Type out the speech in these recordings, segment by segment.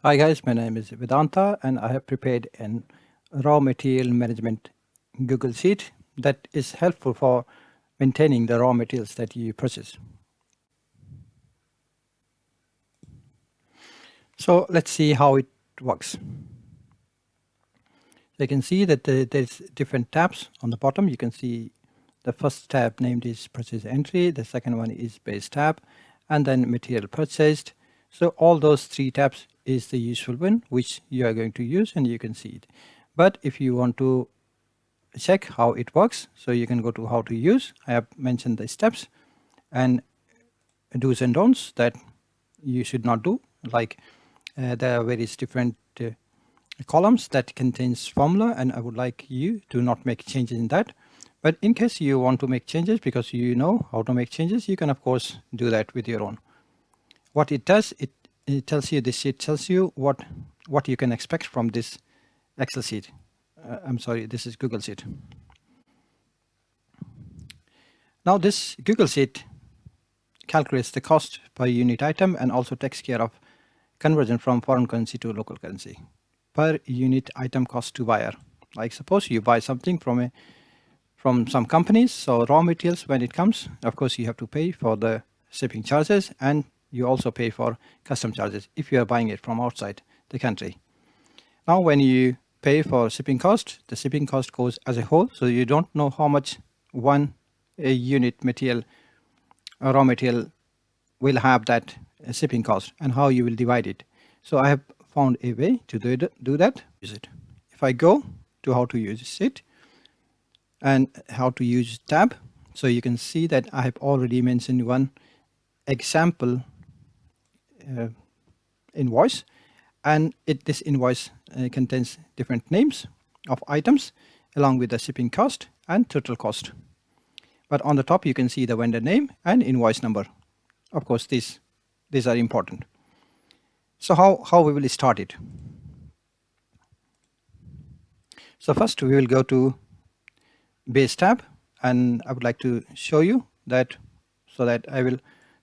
Hi guys, my name is Vedanta and I have prepared an raw material management Google Sheet that is helpful for maintaining the raw materials that you purchase. So let's see how it works. You can see that there's different tabs on the bottom. You can see the first tab named is purchase entry, the second one is base tab, and then material purchased. So all those three tabs is the usual one which you are going to use and you can see it. But if you want to check how it works, so you can go to how to use. I have mentioned the steps and do's and don'ts that you should not do, like there are various different columns that contains formula, and I would like you to not make changes in that. But in case you want to make changes because you know how to make changes, you can of course do that with your own. What it does, it tells you, this sheet tells you what you can expect from this Excel sheet. I'm sorry, this is Google Sheet. Now this Google Sheet calculates the cost per unit item and also takes care of conversion from foreign currency to local currency. Per unit item cost to buyer. Like suppose you buy something from some companies, so raw materials, when it comes, of course you have to pay for the shipping charges and you also pay for custom charges if you are buying it from outside the country. Now when you pay for shipping cost, the shipping cost goes as a whole, so you don't know how much one unit material or raw material will have that shipping cost and how you will divide it. So I have found a way to do that. Use it. If I go to how to use it and how to use tab, so you can see that I have already mentioned one example invoice, and this invoice contains different names of items along with the shipping cost and total cost. But on the top you can see the vendor name and invoice number. Of course these are important. So how we will start it? So first we will go to base tab, and I would like to show you that, so that I will,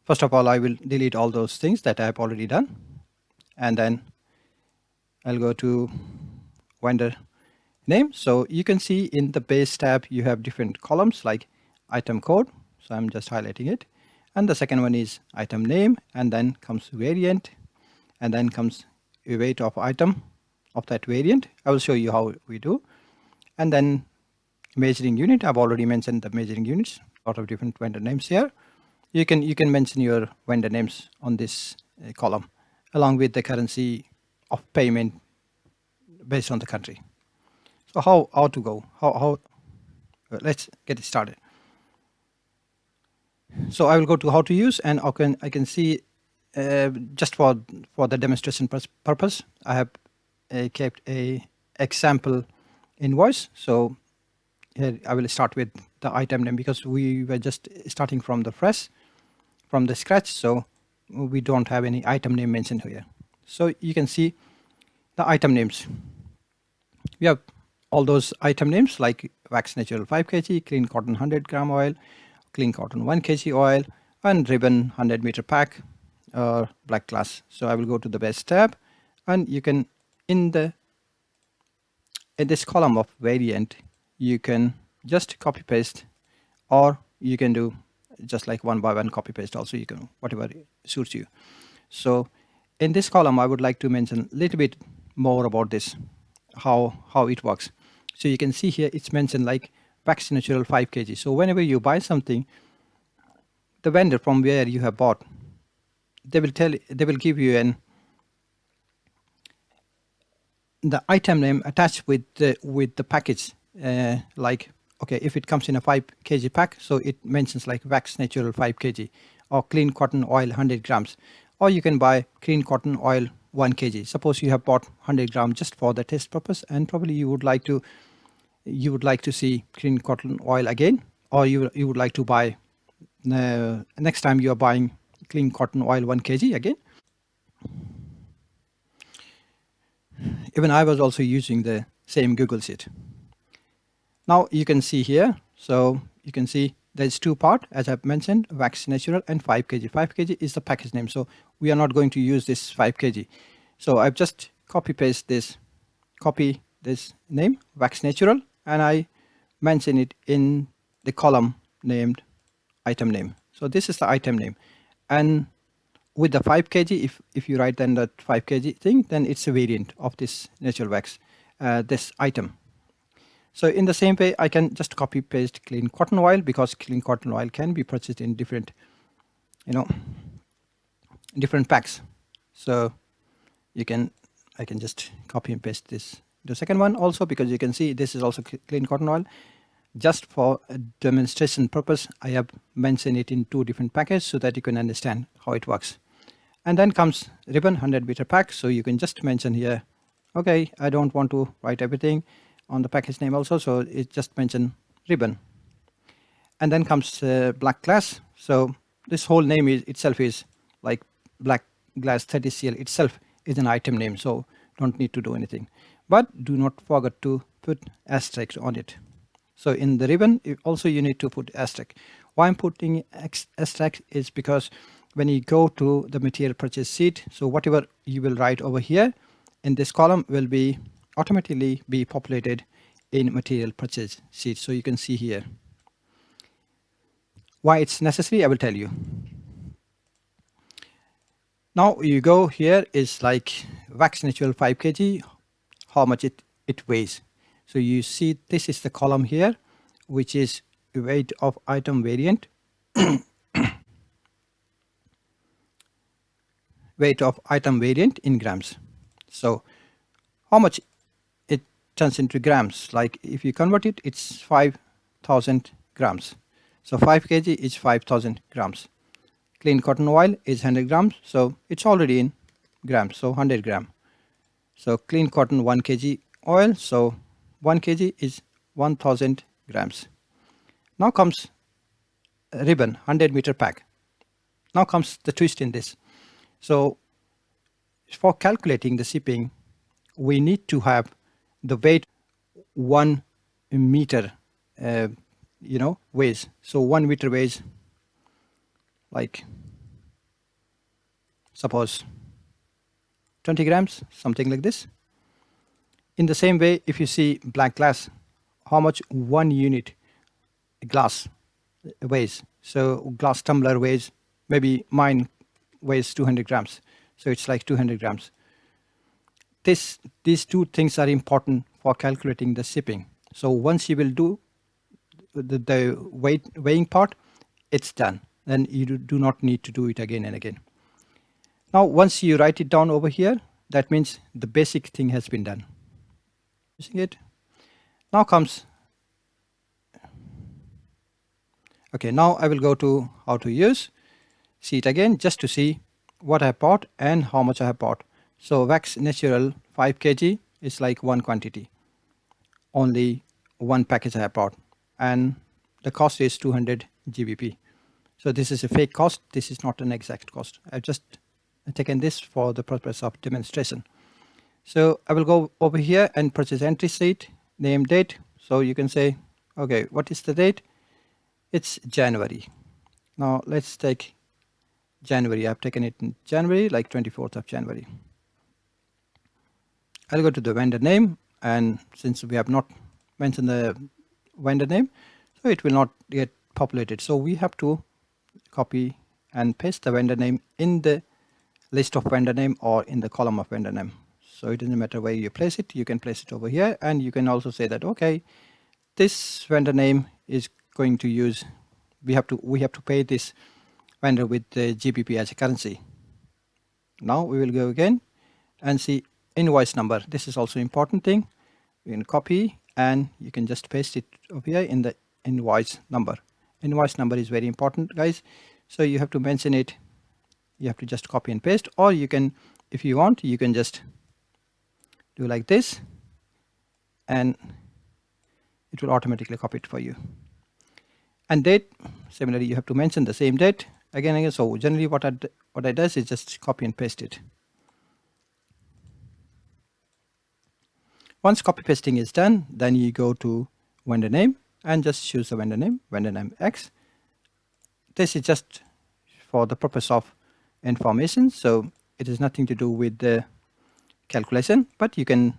first of all I will delete all those things that I have already done, and then I'll go to vendor name. So you can see in the base tab you have different columns like item code, so I'm just highlighting it, and the second one is item name, and then comes variant, and then comes a weight of item of that variant. I will show you how we do. And then measuring unit, I've already mentioned the measuring units, a lot of different vendor names here. You can mention your vendor names on this column along with the currency of payment based on the country. So how to go? How let's get it started. So I will go to how to use, and I can see just for the demonstration purpose, I have kept a example invoice. So here I will start with the item name because we were just starting from the scratch, so we don't have any item name mentioned here. So you can see the item names. We have all those item names like wax natural 5 kg, clean cotton 100 gram oil, clean cotton 1 kg oil, and ribbon 100 meter pack, black glass. So I will go to the base tab, and you can in this column of variant you can just copy paste, or you can do just like one by one copy paste also, you can whatever suits you. So in this column I would like to mention a little bit more about this, how it works. So you can see here it's mentioned like wax natural 5 kg. So whenever you buy something, the vendor from where you have bought, they will give you the item name attached with the package, like, okay, if it comes in a 5 kg pack, so it mentions like wax natural 5 kg or clean cotton oil 100 grams, or you can buy clean cotton oil 1 kg. Suppose you have bought 100 grams just for the test purpose, and probably you would like to see clean cotton oil again, or you would like to buy next time you are buying clean cotton oil 1 kg again. Even I was also using the same Google Sheet. Now you can see here, so you can see there's two part, as I've mentioned, wax natural and 5 kg. 5 kg is the package name, so we are not going to use this 5 kg. So I've just copy this name, wax natural, and I mention it in the column named item name. So this is the item name. And with the 5 kg, if you write then that 5 kg thing, then it's a variant of this natural wax, this item. So in the same way, I can just copy paste clean cotton oil, because clean cotton oil can be purchased in different, different packs. So I can just copy and paste this. The second one also, because you can see this is also clean cotton oil. Just for a demonstration purpose, I have mentioned it in 2 different packages so that you can understand how it works. And then comes ribbon 100 meter pack. So you can just mention here, okay, I don't want to write everything on the package name also, so it just mention ribbon. And then comes black glass. So this whole name itself is like black glass 30cl itself is an item name, so don't need to do anything. But do not forget to put asterisk on it. So in the ribbon also you need to put asterisk. Why I'm putting asterisk is because when you go to the material purchase sheet, so whatever you will write over here in this column will be automatically be populated in material purchase sheet. So you can see here. Why it's necessary, I will tell you. Now you go here is like wax natural 5 kg, how much it weighs. So you see this is the column here, which is weight of item variant, weight of item variant in grams. So how much it turns into grams, like if you convert it, it's 5,000 grams. So 5 kg is 5,000 grams. Clean cotton oil is 100 grams, so it's already in grams, so 100 gram. So clean cotton 1 kg oil, so 1 kg is 1000 grams. Now comes ribbon 100 meter pack. Now comes the twist in this. So for calculating the shipping, we need to have the weight 1 meter, weighs. So 1 meter weighs like suppose 20 grams, something like this. In the same way, if you see black glass, how much 1 unit glass weighs. So glass tumbler weighs, maybe mine weighs 200 grams. So it's like 200 grams. These 2 things are important for calculating the shipping. So once you will do the weighing part, it's done. Then you do not need to do it again and again. Now, once you write it down over here, that means the basic thing has been done. Using it. Now comes, okay, now I will go to how to use. See it again just to see what I bought and how much I have bought. So wax natural 5 kg is like 1 quantity. Only 1 package I have bought. And the cost is 200 GBP. So this is a fake cost. This is not an exact cost. I've just taken this for the purpose of demonstration. So I will go over here and purchase entry sheet, name date. So you can say, okay, what is the date? It's January. Now let's take January. I've taken it in January, like 24th of January. I'll go to the vendor name, and since we have not mentioned the vendor name, so it will not get populated. So we have to copy and paste the vendor name in the list of vendor name or in the column of vendor name. So it doesn't matter where you place it, you can place it over here, and you can also say that, okay, this vendor name is going to use, we have to pay this vendor with the GBP as a currency. Now we will go again and see invoice number. This is also important thing. You can copy and you can just paste it over here in the invoice number. Invoice number is very important, guys. So you have to mention it. You have to just copy and paste, or you can, if you want, you can just do like this and it will automatically copy it for you. And date, similarly, you have to mention the same date again and again. So generally what I does is just copy and paste it. Once copy pasting is done, then you go to vendor name and just choose the vendor name X. This is just for the purpose of information, so it has nothing to do with the calculation, but you can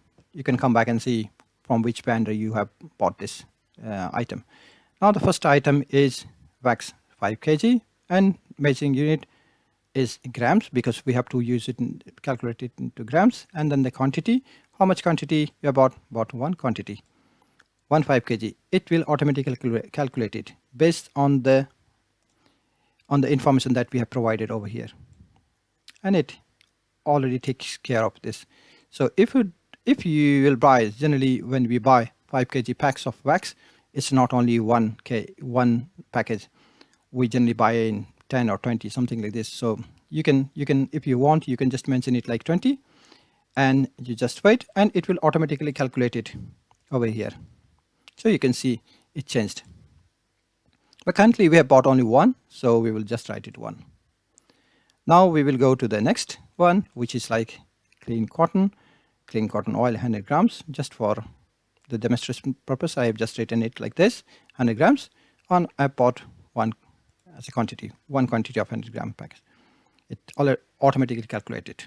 come back and see from which vendor you have bought this item. Now the first item is wax 5 kg and measuring unit is grams because we have to use it in, calculate it into grams, and then the quantity, how much quantity you have bought one quantity 1 5 kg. It will automatically calculate it based on the information that we have provided over here, and it already takes care of this. So if you will buy, generally when we buy 5 kg packs of wax, it's not only one package. We generally buy in 10 or 20, something like this. So you can if you want, you can just mention it like 20 and you just wait and it will automatically calculate it over here. So you can see it changed. But currently we have bought only one, so we will just write it 1. Now we will go to the next one, which is like clean cotton oil 100 grams. Just for the demonstration purpose, I have just written it like this, 100 grams, and I bought one as a quantity, one quantity of 100 gram package. It automatically calculated.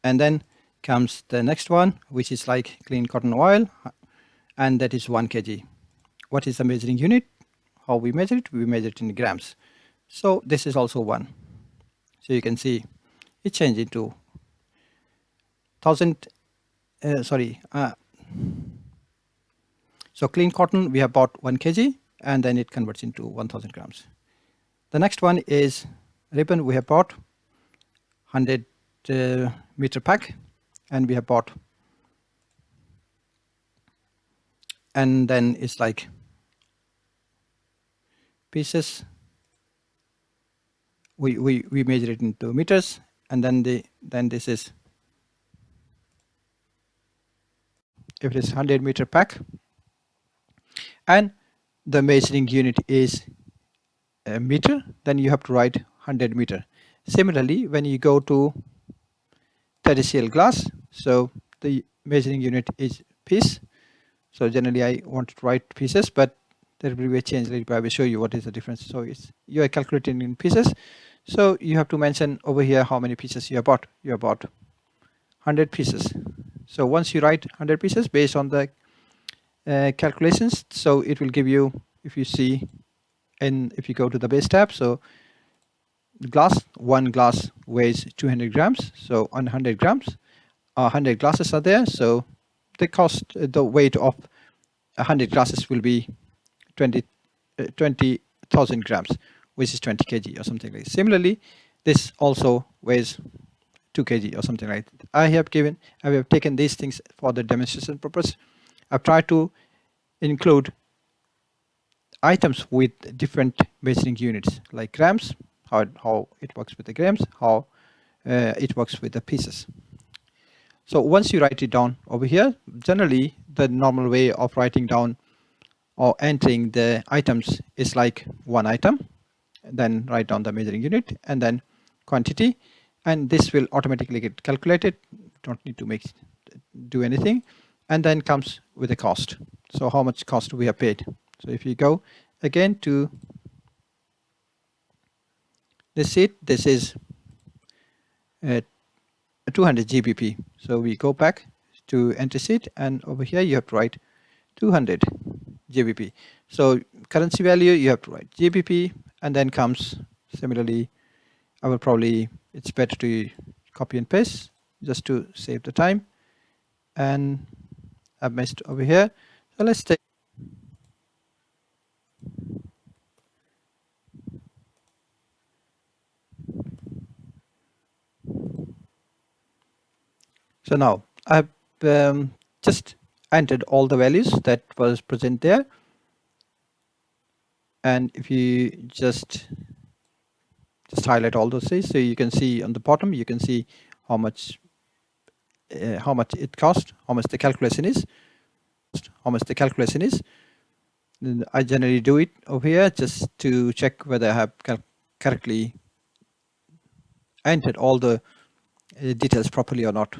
And then comes the next one, which is like clean cotton oil, and that is 1 kg. What is the measuring unit? How we measure it? We measure it in grams. So this is also 1. So you can see it changed into 1000. So clean cotton we have bought 1 kg and then it converts into 1000 grams. The next one is ribbon. We have bought 100 meter pack and we have bought, and then it's like pieces. We measure it into meters, and then this is, if it is 100 meter pack and the measuring unit is a meter, then you have to write 100 meter. Similarly, when you go to 30 cl glass, so the measuring unit is piece. So generally I want to write pieces, but there will be a change later. I will show you what is the difference. So it's, you are calculating in pieces, so you have to mention over here how many pieces you have bought. You have bought 100 pieces. So once you write 100 pieces based on the calculations, so it will give you, if you see, and if you go to the base tab, so glass, one glass weighs 200 grams, so on 100 grams 100 glasses are there, so the cost, the weight of 100 glasses will be 20,000 grams, which is 20 kg or something like that. Similarly, this also weighs 2 kg or something like that. I have taken these things for the demonstration purpose. I've tried to include items with different measuring units like grams, how it works with the grams, how it works with the pieces. So once you write it down over here, generally the normal way of writing down or entering the items is like one item, then write down the measuring unit and then quantity, and this will automatically get calculated. Don't need to do anything, and then comes with the cost. So how much cost we have paid. So if you go again to this sheet, this is 200 GBP. So we go back to entry sheet, and over here you have to write 200 GBP. So currency value you have to write GBP, and then comes similarly. I will probably, it's better to copy and paste just to save the time, and I've missed over here. So let's take, so now I've just entered all the values that was present there, and if you just highlight all those things, so you can see on the bottom, you can see how much it cost, how much the calculation is, And I generally do it over here just to check whether I have correctly entered all the details properly or not.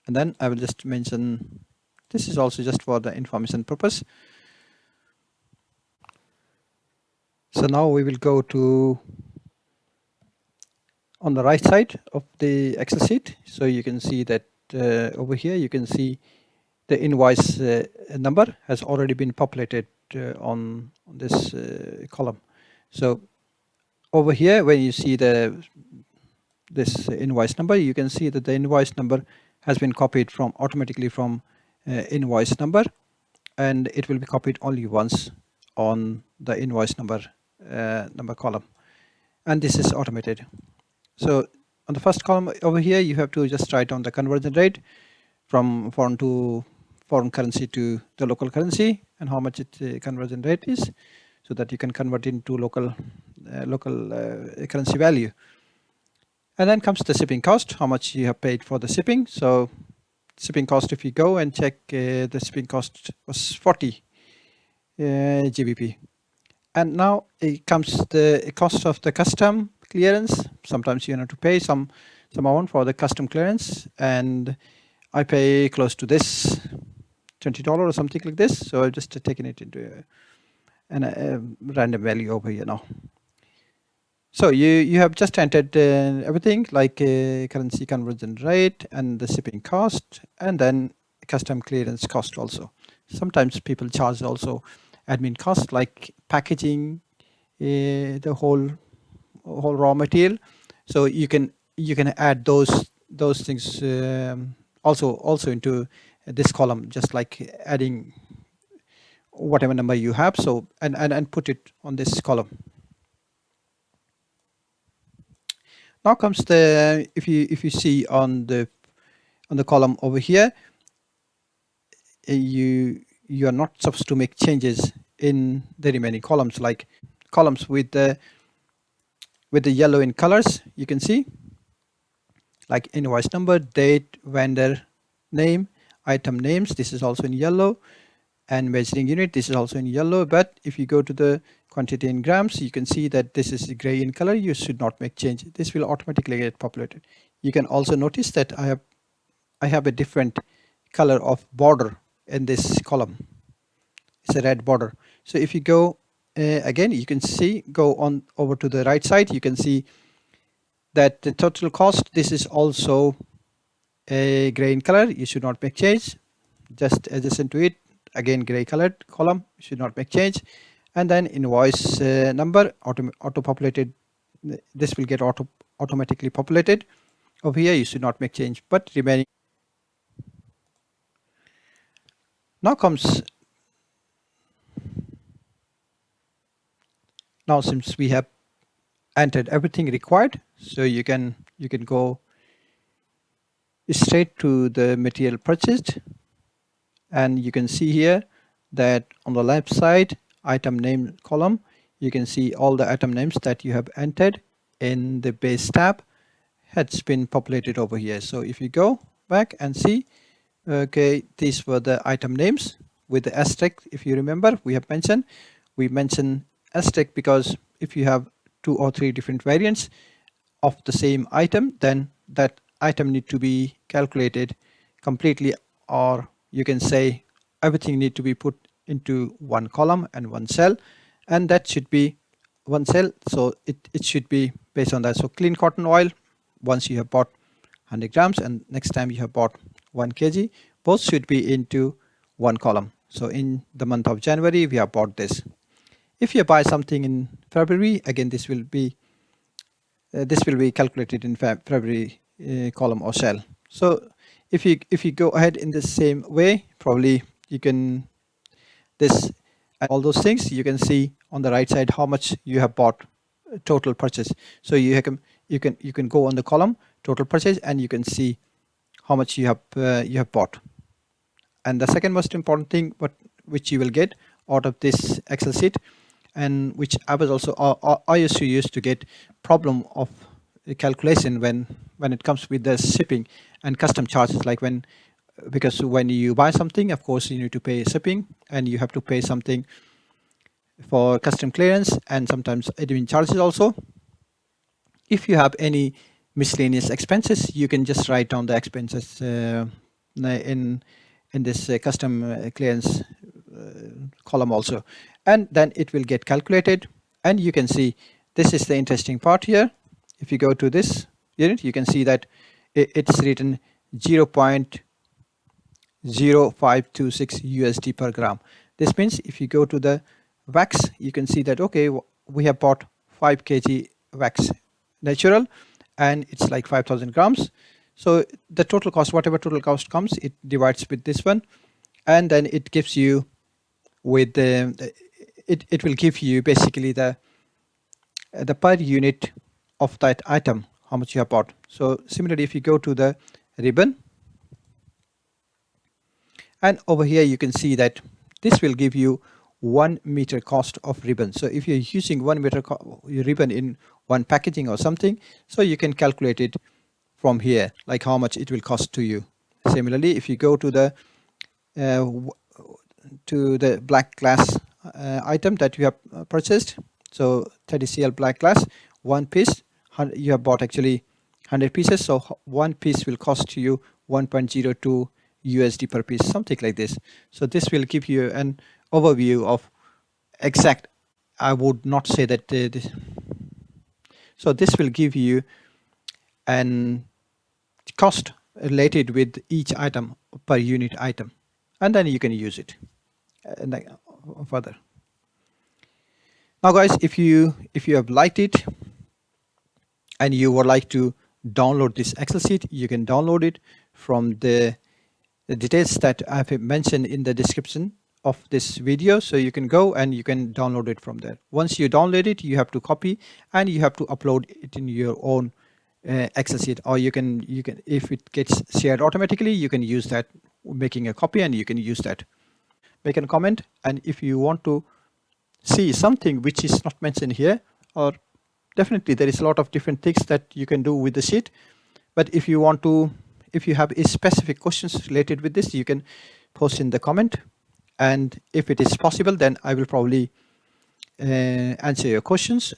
And then I will just mention, this is also just for the information purpose. So now we will go to on the right side of the Excel sheet. So you can see that over here you can see the invoice number has already been populated on this column. So over here, when you see this invoice number, you can see that the invoice number has been copied from automatically from invoice number, and it will be copied only once on the invoice number column, and this is automated. So on the first column over here, you have to just write down the conversion rate from foreign currency to the local currency and how much its conversion rate is, so that you can convert into local currency value. And then comes the shipping cost, how much you have paid for the shipping. So shipping cost, if you go and check, the shipping cost was 40 GBP. And now it comes the cost of the custom clearance. Sometimes you have to pay some amount for the custom clearance, and I pay close to this $20 or something like this. So I've just taken it into a random value over here now. So you have just entered everything like currency conversion rate and the shipping cost, and then custom clearance cost also. Sometimes people charge also admin cost like packaging the whole raw material. So you can add those things also into this column, just like adding whatever number you have. So and put it on this column. Now comes the, if you see on the column over here, you are not supposed to make changes in the remaining columns, like columns with the yellow in colors. You can see like invoice number, date, vendor name, item names. This is also in yellow, and measuring unit. This is also in yellow. But if you go to the quantity in grams, you can see that this is gray in color. You should not make change. This will automatically get populated. You can also notice that I have a different color of border in this column. It's a red border. So if you go again, you can see, go on over to the right side, you can see that the total cost, this is also a gray in color. You should not make change. Just adjacent to it, again gray colored column, should not make change. And then invoice number auto populated. This will get automatically populated. Over here you should not make change, but remaining. Now since we have entered everything required, so you can go straight to the material purchased, and you can see here that on the left side item name column, you can see all the item names that you have entered in the base tab has been populated over here. So if you go back and see, okay, these were the item names with the asterisk. If you remember, we mentioned asterisk because if you have 2 or 3 different variants of the same item, then that item need to be calculated completely, or you can say everything need to be put into one column and one cell, and that should be one cell. So it should be based on that. So clean cotton oil, once you have bought 100 grams and next time you have bought 1 kg, both should be into one column. So in the month of January we have bought this. If you buy something in February, again this will be calculated in February column or cell. So if you go ahead in the same way, probably you can all those things. You can see on the right side how much you have bought, total purchase. So you can go on the column total purchase and you can see how much you have bought. And the second most important thing, which you will get out of this Excel sheet, and which I was also I used to get problem of calculation when it comes with the shipping and custom charges, like because when you buy something, of course you need to pay shipping and you have to pay something for custom clearance and sometimes admin charges also. If you have any miscellaneous expenses, you can just write down the expenses in this custom clearance column also, and then it will get calculated. And you can see, this is the interesting part here. If you go to this unit, you can see that it's written 0.0526 USD per gram. This means if you go to the wax, you can see that, okay, we have bought 5 kg wax natural, and it's like 5,000 grams. So the total cost, whatever total cost comes, it divides with this one, and then it gives you with it will give you basically the per unit of that item, how much you have bought. So similarly, if you go to the ribbon, and over here you can see that this will give you 1 meter cost of ribbon. So if you're using 1 meter ribbon in one packaging or something, so you can calculate it from here, like how much it will cost to you. Similarly, if you go to the black glass item that you have purchased, so 30 cl black glass, one piece, you have bought actually 100 pieces, so one piece will cost you 1.02 USD per piece, something like this. So this will give you an overview of exact, I would not say that so this will give you an cost related with each item per unit item, and then you can use it further. Now guys, if you have liked it and you would like to download this Excel sheet, you can download it from the details that I have mentioned in the description of this video. So you can go and you can download it from there. Once you download it, you have to copy and you have to upload it in your own Excel sheet, or you can if it gets shared automatically, you can use that, making a copy, and you can use that. Make a comment, and if you want to see something which is not mentioned here, or definitely there is a lot of different things that you can do with the sheet, but if you want to, if you have specific questions related with this, you can post in the comment, and if it is possible, then I will probably answer your questions.